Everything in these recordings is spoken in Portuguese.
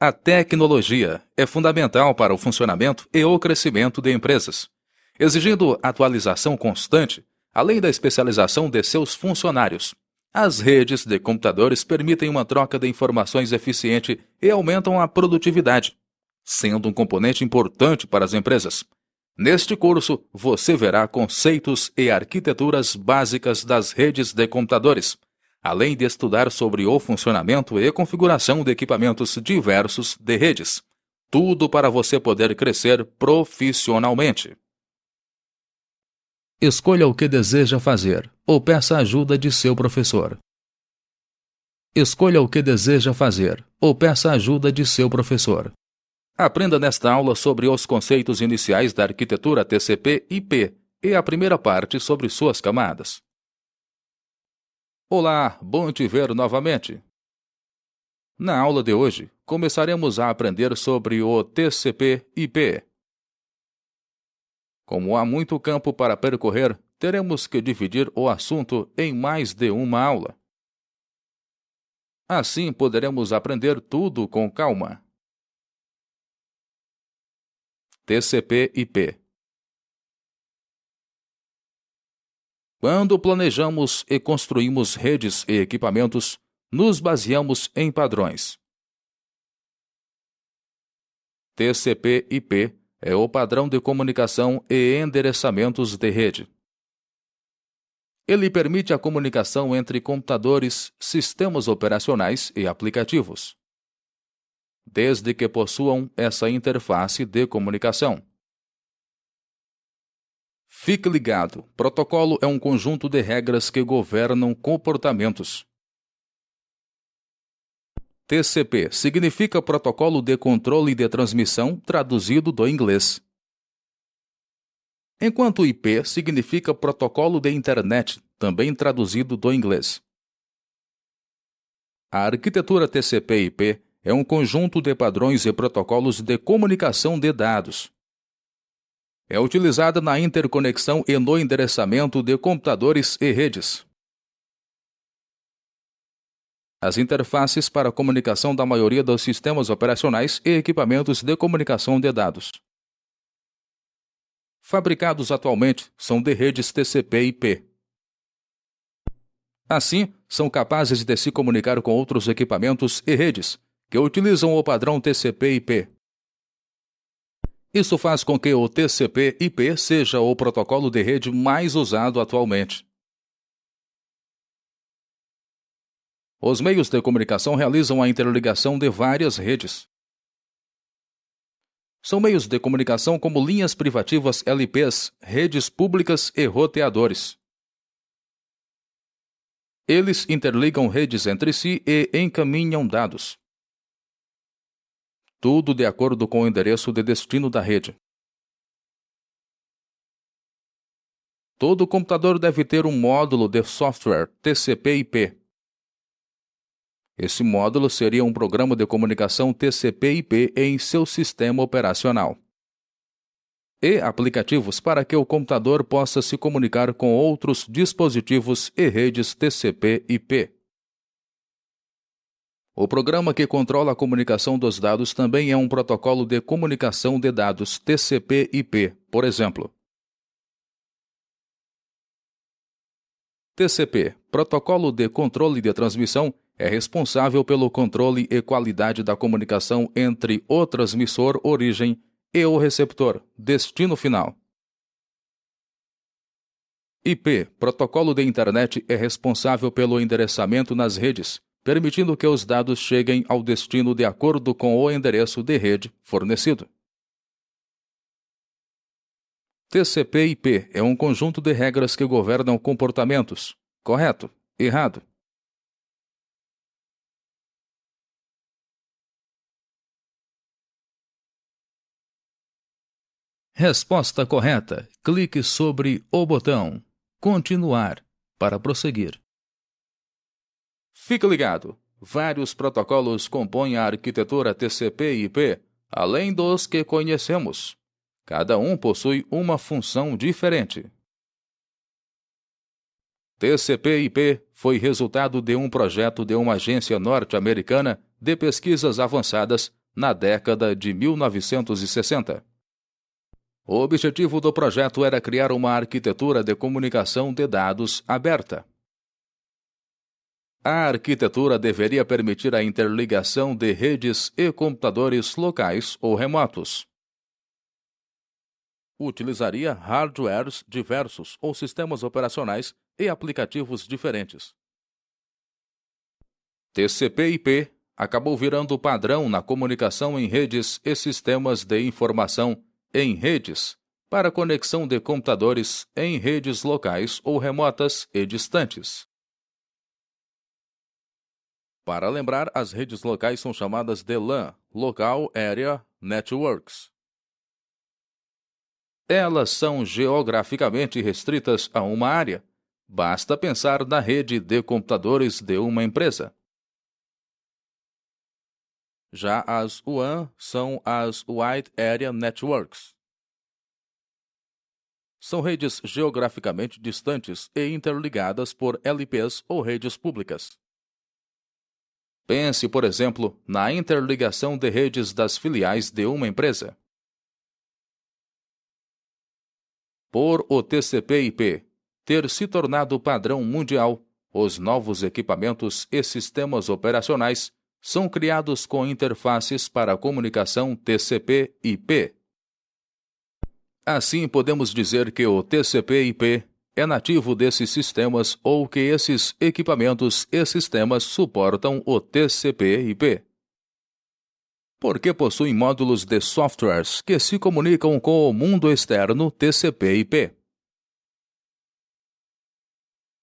A tecnologia é fundamental para o funcionamento e o crescimento de empresas, exigindo atualização constante, além da especialização de seus funcionários. As redes de computadores permitem uma troca de informações eficiente e aumentam a produtividade, sendo um componente importante para as empresas. Neste curso, você verá conceitos e arquiteturas básicas das redes de computadores, além de estudar sobre o funcionamento e configuração de equipamentos diversos de redes. Tudo para você poder crescer profissionalmente. Escolha o que deseja fazer, ou peça ajuda de seu professor. Escolha o que deseja fazer, ou peça ajuda de seu professor. Aprenda nesta aula sobre os conceitos iniciais da arquitetura TCP/IP e a primeira parte sobre suas camadas. Olá, bom te ver novamente. Na aula de hoje, começaremos a aprender sobre o TCP/IP. Como há muito campo para percorrer, teremos que dividir o assunto em mais de uma aula. Assim poderemos aprender tudo com calma. TCP/IP. Quando planejamos e construímos redes e equipamentos, nos baseamos em padrões. TCP/IP é o padrão de comunicação e endereçamentos de rede. Ele permite a comunicação entre computadores, sistemas operacionais e aplicativos, desde que possuam essa interface de comunicação. Fique ligado, protocolo é um conjunto de regras que governam comportamentos. TCP significa Protocolo de Controle de Transmissão, traduzido do inglês. Enquanto IP significa Protocolo de Internet, também traduzido do inglês. A arquitetura TCP/IP é um conjunto de padrões e protocolos de comunicação de dados. É utilizada na interconexão e no endereçamento de computadores e redes. As interfaces para a comunicação da maioria dos sistemas operacionais e equipamentos de comunicação de dados fabricados atualmente são de redes TCP/IP. Assim, são capazes de se comunicar com outros equipamentos e redes que utilizam o padrão TCP/IP. Isso faz com que o TCP/IP seja o protocolo de rede mais usado atualmente. Os meios de comunicação realizam a interligação de várias redes. São meios de comunicação como linhas privativas LPs, redes públicas e roteadores. Eles interligam redes entre si e encaminham dados. Tudo de acordo com o endereço de destino da rede. Todo computador deve ter um módulo de software TCP/IP. Esse módulo seria um programa de comunicação TCP/IP em seu sistema operacional. E aplicativos para que o computador possa se comunicar com outros dispositivos e redes TCP/IP. O programa que controla a comunicação dos dados também é um protocolo de comunicação de dados TCP/IP, por exemplo. TCP, Protocolo de Controle de Transmissão, é responsável pelo controle e qualidade da comunicação entre o transmissor origem e o receptor destino final. IP, Protocolo de Internet, é responsável pelo endereçamento nas redes, permitindo que os dados cheguem ao destino de acordo com o endereço de rede fornecido. TCP/IP é um conjunto de regras que governam comportamentos. Correto? Errado? Resposta correta. Clique sobre o botão Continuar para prosseguir. Fique ligado. Vários protocolos compõem a arquitetura TCP/IP, além dos que conhecemos. Cada um possui uma função diferente. TCP/IP foi resultado de um projeto de uma agência norte-americana de pesquisas avançadas na década de 1960. O objetivo do projeto era criar uma arquitetura de comunicação de dados aberta. A arquitetura deveria permitir a interligação de redes e computadores locais ou remotos. Utilizaria hardwares diversos ou sistemas operacionais e aplicativos diferentes. TCP/IP acabou virando padrão na comunicação em redes e sistemas de informação em redes para conexão de computadores em redes locais ou remotas e distantes. Para lembrar, as redes locais são chamadas de LAN, Local Area Networks. Elas são geograficamente restritas a uma área. Basta pensar na rede de computadores de uma empresa. Já as WAN são as Wide Area Networks. São redes geograficamente distantes e interligadas por LPs ou redes públicas. Pense, por exemplo, na interligação de redes das filiais de uma empresa. Por o TCP/IP ter se tornado padrão mundial, os novos equipamentos e sistemas operacionais são criados com interfaces para a comunicação TCP/IP. Assim, podemos dizer que o TCP/IP é nativo desses sistemas ou que esses equipamentos e sistemas suportam o TCP/IP. Porque possuem módulos de softwares que se comunicam com o mundo externo TCP/IP.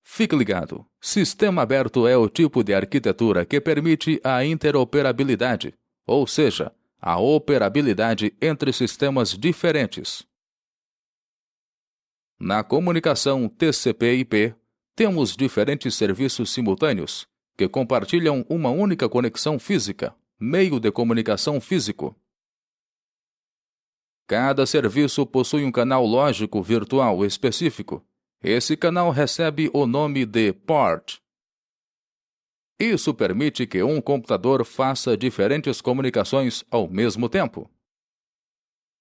Fique ligado, sistema aberto é o tipo de arquitetura que permite a interoperabilidade, ou seja, a operabilidade entre sistemas diferentes. Na comunicação TCP/IP, temos diferentes serviços simultâneos que compartilham uma única conexão física, meio de comunicação físico. Cada serviço possui um canal lógico virtual específico. Esse canal recebe o nome de port. Isso permite que um computador faça diferentes comunicações ao mesmo tempo.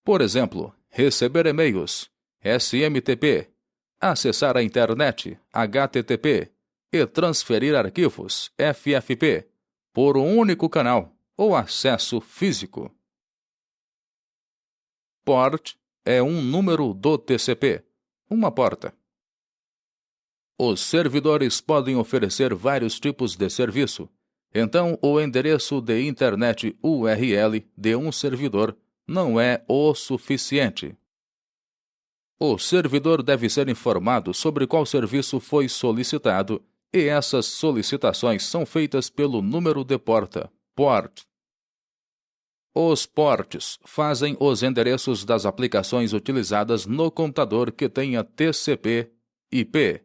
Por exemplo, receber e-mails, SMTP, acessar a internet, HTTP, e transferir arquivos, FFP, por um único canal ou acesso físico. Port é um número do TCP, uma porta. Os servidores podem oferecer vários tipos de serviço, então o endereço de internet URL de um servidor não é o suficiente. O servidor deve ser informado sobre qual serviço foi solicitado e essas solicitações são feitas pelo número de porta, port. Os ports fazem os endereços das aplicações utilizadas no computador que tenha TCP/IP.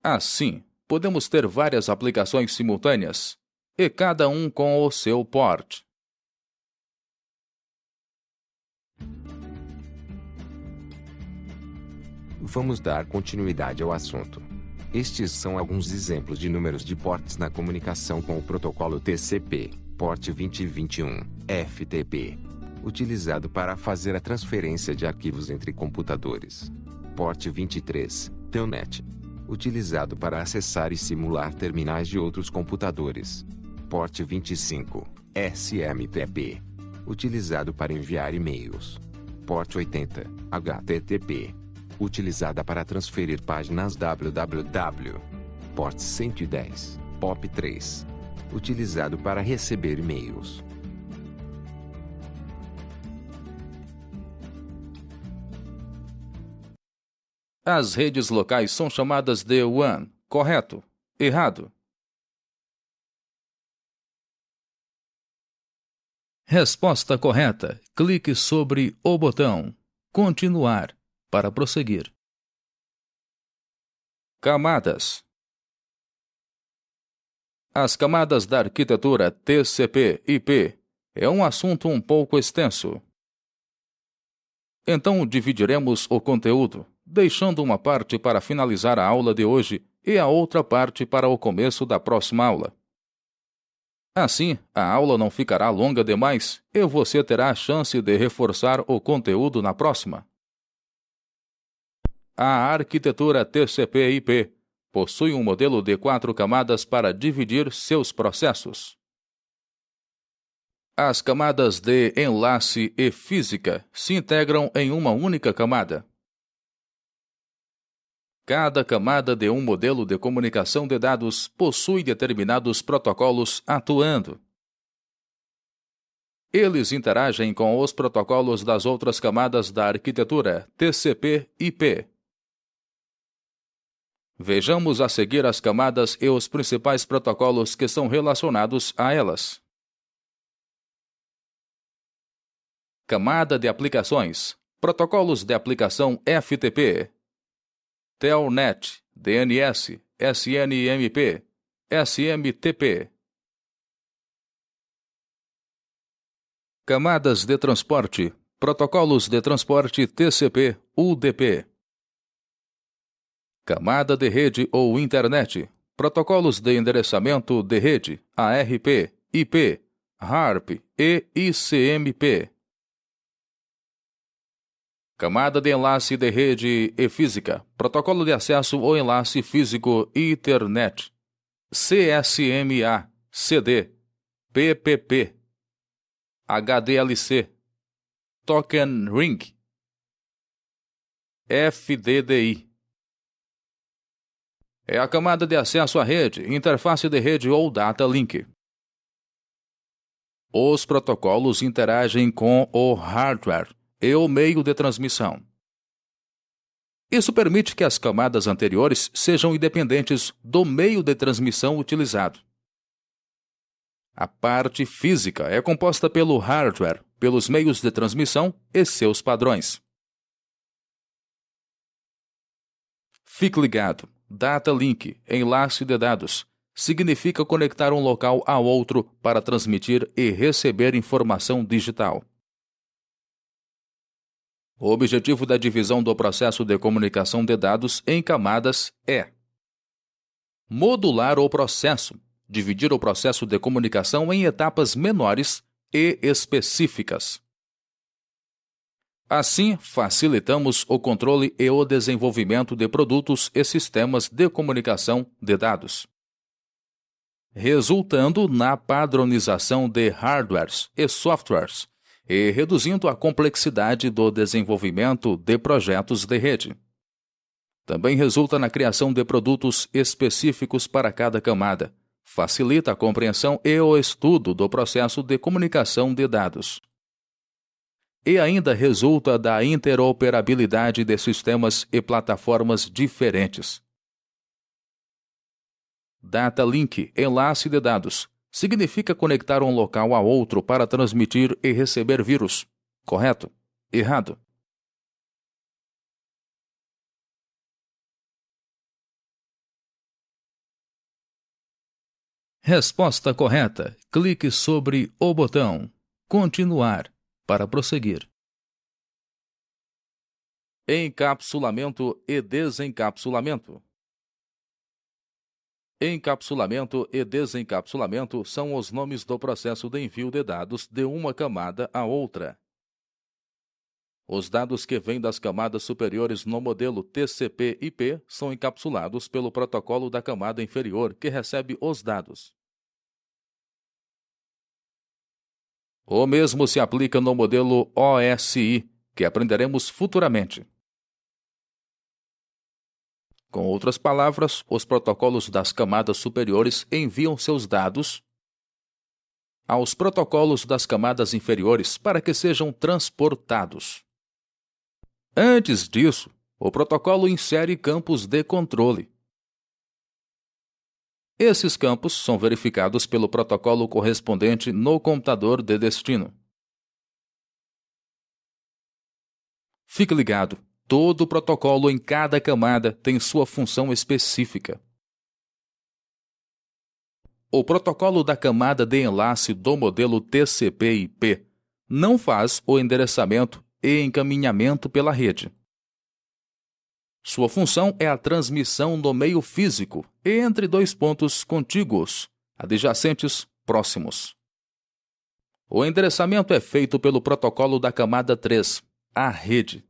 Assim, podemos ter várias aplicações simultâneas, e cada um com o seu port. Vamos dar continuidade ao assunto. Estes são alguns exemplos de números de ports na comunicação com o protocolo TCP, port 2021, FTP, utilizado para fazer a transferência de arquivos entre computadores. Port 23, Telnet, utilizado para acessar e simular terminais de outros computadores. Port 25, SMTP, utilizado para enviar e-mails. Port 80, HTTP, utilizada para transferir páginas www. Port 110, POP3, utilizado para receber e-mails. As redes locais são chamadas de WAN, correto? Errado? Resposta correta. Clique sobre o botão Continuar para prosseguir. Camadas. As camadas da arquitetura TCP/IP é um assunto um pouco extenso. Então dividiremos o conteúdo, deixando uma parte para finalizar a aula de hoje e a outra parte para o começo da próxima aula. Assim, a aula não ficará longa demais e você terá a chance de reforçar o conteúdo na próxima. A arquitetura TCP/IP possui um modelo de 4 camadas para dividir seus processos. As camadas de enlace e física se integram em uma única camada. Cada camada de um modelo de comunicação de dados possui determinados protocolos atuando. Eles interagem com os protocolos das outras camadas da arquitetura TCP/IP. Vejamos a seguir as camadas e os principais protocolos que são relacionados a elas. Camada de aplicações. Protocolos de aplicação FTP, Telnet, DNS, SNMP, SMTP. Camadas de transporte. Protocolos de transporte TCP, UDP. Camada de rede ou internet. Protocolos de endereçamento de rede, ARP, IP, HARP e ICMP. Camada de enlace de rede e física. Protocolo de acesso ou enlace físico Ethernet, CSMA, CD, PPP, HDLC, Token Ring, FDDI. É a camada de acesso à rede, interface de rede ou data link. Os protocolos interagem com o hardware e o meio de transmissão. Isso permite que as camadas anteriores sejam independentes do meio de transmissão utilizado. A parte física é composta pelo hardware, pelos meios de transmissão e seus padrões. Fique ligado. Data link, enlace de dados, significa conectar um local a outro para transmitir e receber informação digital. O objetivo da divisão do processo de comunicação de dados em camadas é modular o processo, dividir o processo de comunicação em etapas menores e específicas. Assim, facilitamos o controle e o desenvolvimento de produtos e sistemas de comunicação de dados, resultando na padronização de hardwares e softwares e reduzindo a complexidade do desenvolvimento de projetos de rede. Também resulta na criação de produtos específicos para cada camada, facilita a compreensão e o estudo do processo de comunicação de dados. E ainda resulta da interoperabilidade de sistemas e plataformas diferentes. Data link, enlace de dados, significa conectar um local a outro para transmitir e receber vírus. Correto? Errado? Resposta correta. Clique sobre o botão Continuar para prosseguir. Encapsulamento e desencapsulamento. Encapsulamento e desencapsulamento são os nomes do processo de envio de dados de uma camada a outra. Os dados que vêm das camadas superiores no modelo TCP/IP são encapsulados pelo protocolo da camada inferior que recebe os dados. O mesmo se aplica no modelo OSI, que aprenderemos futuramente. Com outras palavras, os protocolos das camadas superiores enviam seus dados aos protocolos das camadas inferiores para que sejam transportados. Antes disso, o protocolo insere campos de controle. Esses campos são verificados pelo protocolo correspondente no computador de destino. Fique ligado, todo protocolo em cada camada tem sua função específica. O protocolo da camada de enlace do modelo TCP/IP não faz o endereçamento e encaminhamento pela rede. Sua função é a transmissão no meio físico entre dois pontos contíguos, adjacentes, próximos. O endereçamento é feito pelo protocolo da camada 3, a rede.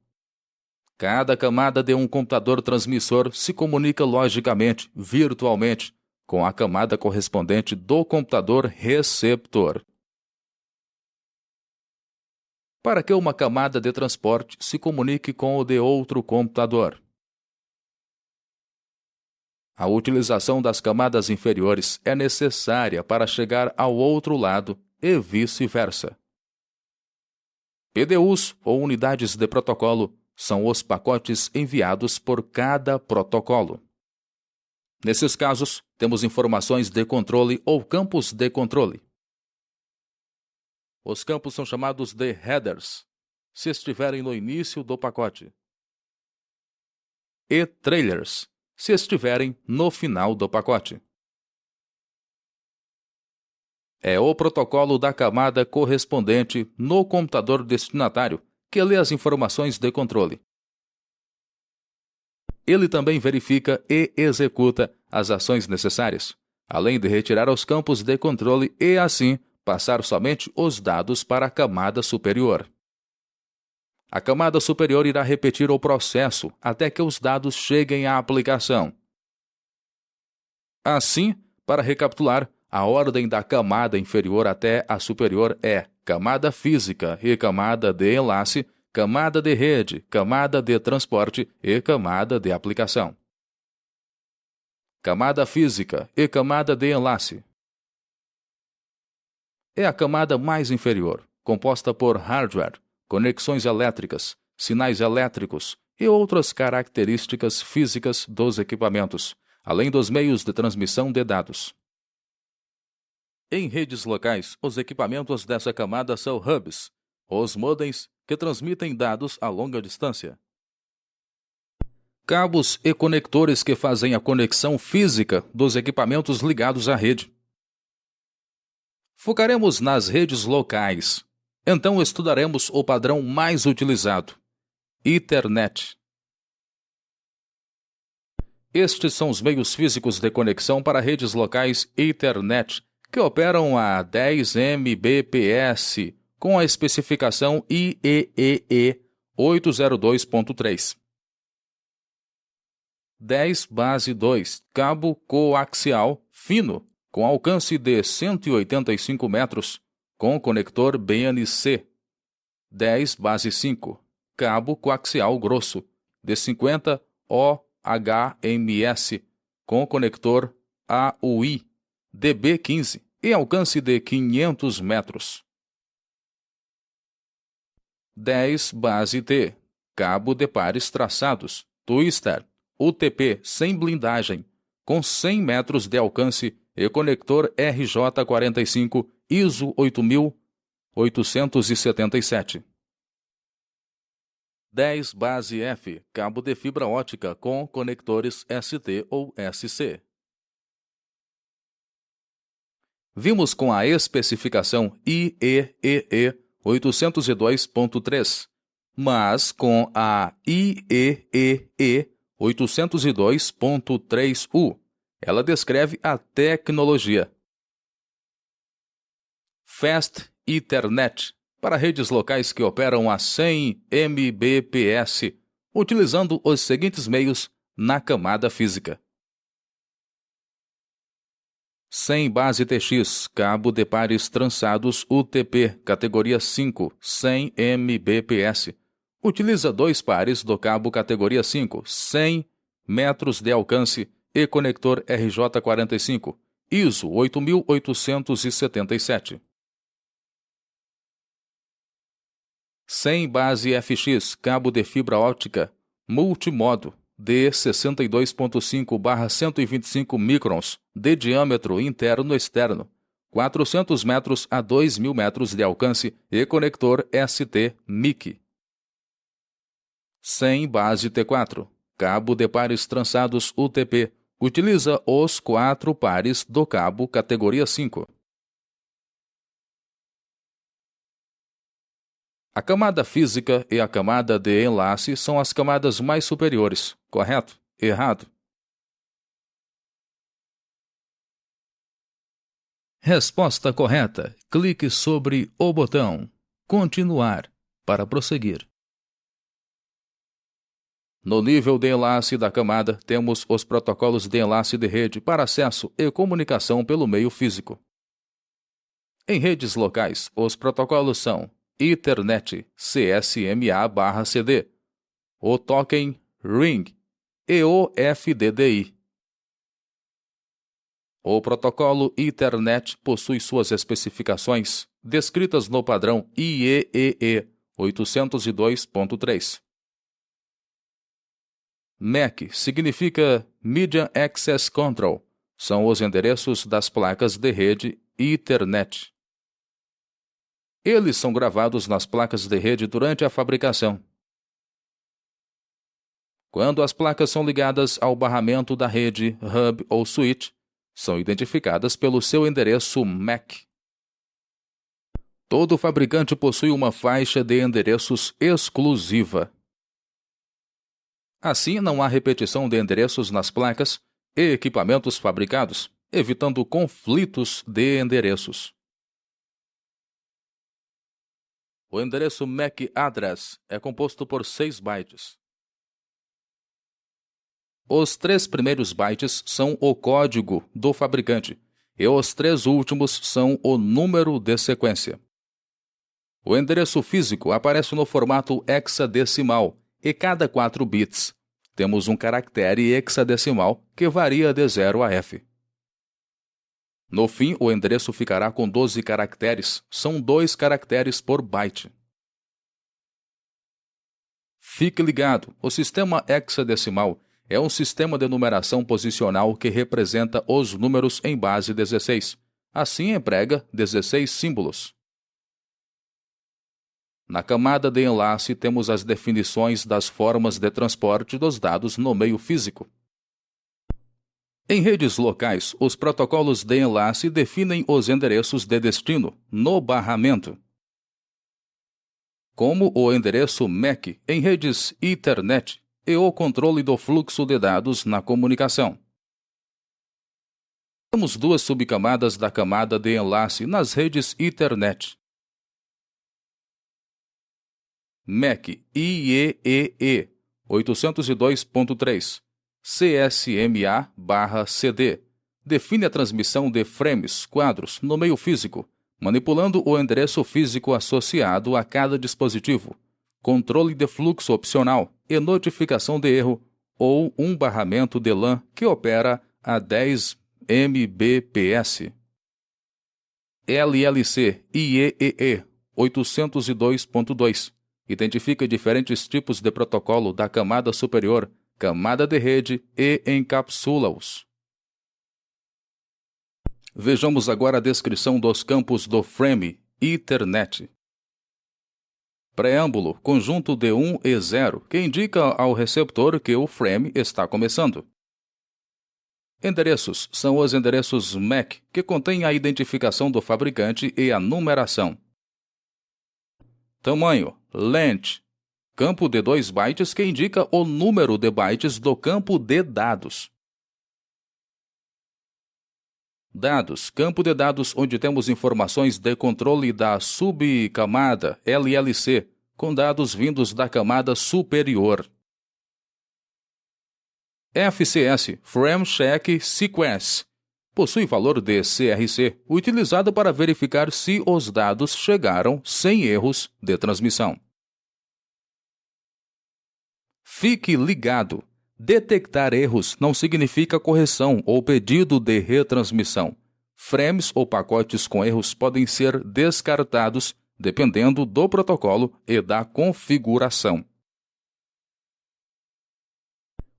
Cada camada de um computador transmissor se comunica logicamente, virtualmente, com a camada correspondente do computador receptor. Para que uma camada de transporte se comunique com o de outro computador. A utilização das camadas inferiores é necessária para chegar ao outro lado e vice-versa. PDUs, ou unidades de protocolo, são os pacotes enviados por cada protocolo. Nesses casos, temos informações de controle ou campos de controle. Os campos são chamados de headers, se estiverem no início do pacote, e trailers, se estiverem no final do pacote. É o protocolo da camada correspondente no computador destinatário que lê as informações de controle. Ele também verifica e executa as ações necessárias, além de retirar os campos de controle e, assim, passar somente os dados para a camada superior. A camada superior irá repetir o processo até que os dados cheguem à aplicação. Assim, para recapitular, a ordem da camada inferior até a superior é camada física e camada de enlace, camada de rede, camada de transporte e camada de aplicação. Camada física e camada de enlace. É a camada mais inferior, composta por hardware, conexões elétricas, sinais elétricos e outras características físicas dos equipamentos, além dos meios de transmissão de dados. Em redes locais, os equipamentos dessa camada são hubs, os modems que transmitem dados a longa distância. Cabos e conectores que fazem a conexão física dos equipamentos ligados à rede. Focaremos nas redes locais. Então estudaremos o padrão mais utilizado, Ethernet. Estes são os meios físicos de conexão para redes locais Ethernet, que operam a 10 Mbps, com a especificação IEEE 802.3. 10 base 2, cabo coaxial fino, com alcance de 185 metros, com conector BNC. 10 base 5, cabo coaxial grosso, de 50 ohms, com conector AUI, DB15, e alcance de 500 metros. 10 base T, cabo de pares traçados, twister, UTP sem blindagem, com 100 metros de alcance e conector RJ45 ISO 8877. 10 base F, cabo de fibra ótica com conectores ST ou SC. Vimos com a especificação IEEE 802.3, mas com a IEEE 802.3U, ela descreve a tecnologia Fast Ethernet para redes locais que operam a 100 Mbps, utilizando os seguintes meios na camada física. 100 base TX, cabo de pares trançados UTP, categoria 5, 100 Mbps. Utiliza 2 pares do cabo categoria 5, 100 metros de alcance e conector RJ45, ISO 8877. 100 base FX, cabo de fibra óptica, multimodo, de 62.5/125 microns, de diâmetro interno-externo, 400 metros a 2.000 metros de alcance e conector ST-MIC. 100 base T4, cabo de pares trançados UTP, utiliza os 4 pares do cabo categoria 5. A camada física e a camada de enlace são as camadas mais superiores, correto? Errado? Resposta correta. Clique sobre o botão Continuar para prosseguir. No nível de enlace da camada, temos os protocolos de enlace de rede para acesso e comunicação pelo meio físico. Em redes locais, os protocolos são Ethernet CSMA/CD, o token Ring e o FDDI. O protocolo Ethernet possui suas especificações descritas no padrão IEEE 802.3. MAC significa Media Access Control, são os endereços das placas de rede Ethernet. Eles são gravados nas placas de rede durante a fabricação. Quando as placas são ligadas ao barramento da rede, hub ou switch, são identificadas pelo seu endereço MAC. Todo fabricante possui uma faixa de endereços exclusiva. Assim, não há repetição de endereços nas placas e equipamentos fabricados, evitando conflitos de endereços. O endereço MAC address é composto por 6 bytes. Os 3 primeiros bytes são o código do fabricante e os 3 últimos são o número de sequência. O endereço físico aparece no formato hexadecimal e cada 4 bits temos um caractere hexadecimal que varia de 0 a F. No fim, o endereço ficará com 12 caracteres, são 2 caracteres por byte. Fique ligado, o sistema hexadecimal é um sistema de numeração posicional que representa os números em base 16. Assim emprega 16 símbolos. Na camada de enlace temos as definições das formas de transporte dos dados no meio físico. Em redes locais, os protocolos de enlace definem os endereços de destino no barramento. Como o endereço MAC em redes Ethernet e o controle do fluxo de dados na comunicação. Temos 2 subcamadas da camada de enlace nas redes Ethernet. MAC IEEE 802.3 CSMA/CD define a transmissão de frames, quadros, no meio físico, manipulando o endereço físico associado a cada dispositivo, controle de fluxo opcional e notificação de erro, ou um barramento de LAN que opera a 10 Mbps. LLC IEEE 802.2 identifica diferentes tipos de protocolo da camada superior, camada de rede e encapsula-os. Vejamos agora a descrição dos campos do frame Ethernet. Preâmbulo, conjunto de 1 e 0, que indica ao receptor que o frame está começando. Endereços são os endereços MAC, que contêm a identificação do fabricante e a numeração. Tamanho, length, campo de 2 bytes que indica o número de bytes do campo de dados. Dados, campo de dados onde temos informações de controle da subcamada LLC, com dados vindos da camada superior. FCS, Frame Check Sequence, possui valor de CRC, utilizado para verificar se os dados chegaram sem erros de transmissão. Fique ligado! Detectar erros não significa correção ou pedido de retransmissão. Frames ou pacotes com erros podem ser descartados dependendo do protocolo e da configuração.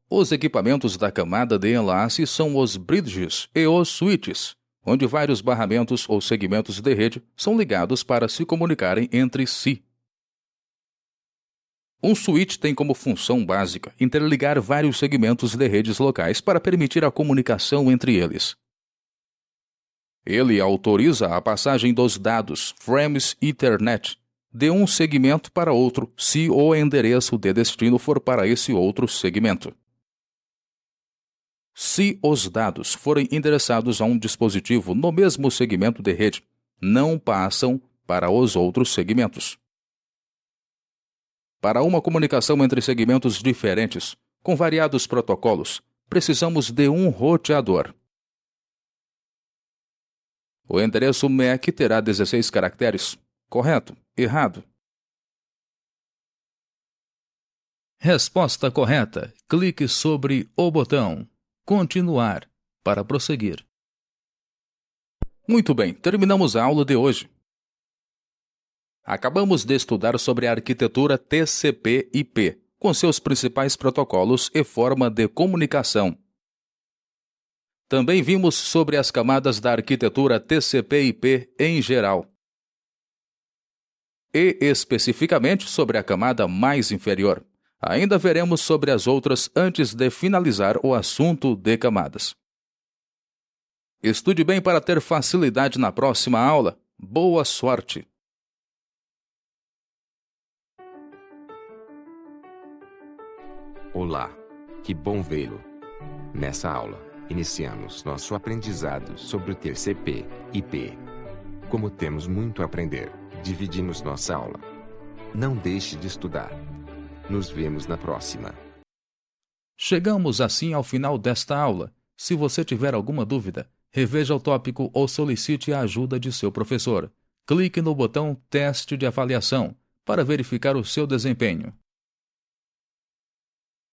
Os equipamentos da camada de enlace são os bridges e os switches, onde vários barramentos ou segmentos de rede são ligados para se comunicarem entre si. Um switch tem como função básica interligar vários segmentos de redes locais para permitir a comunicação entre eles. Ele autoriza a passagem dos dados frames Ethernet de um segmento para outro se o endereço de destino for para esse outro segmento. Se os dados forem endereçados a um dispositivo no mesmo segmento de rede, não passam para os outros segmentos. Para uma comunicação entre segmentos diferentes, com variados protocolos, precisamos de um roteador. O endereço MAC terá 16 caracteres. Correto? Errado? Resposta correta. Clique sobre o botão Continuar para prosseguir. Muito bem, terminamos a aula de hoje. Acabamos de estudar sobre a arquitetura TCP/IP, com seus principais protocolos e forma de comunicação. Também vimos sobre as camadas da arquitetura TCP/IP em geral. E especificamente sobre a camada mais inferior. Ainda veremos sobre as outras antes de finalizar o assunto de camadas. Estude bem para ter facilidade na próxima aula. Boa sorte! Olá! Que bom vê-lo! Nessa aula, iniciamos nosso aprendizado sobre o TCP/IP. Como temos muito a aprender, dividimos nossa aula. Não deixe de estudar. Nos vemos na próxima. Chegamos assim ao final desta aula. Se você tiver alguma dúvida, reveja o tópico ou solicite a ajuda de seu professor. Clique no botão Teste de Avaliação para verificar o seu desempenho.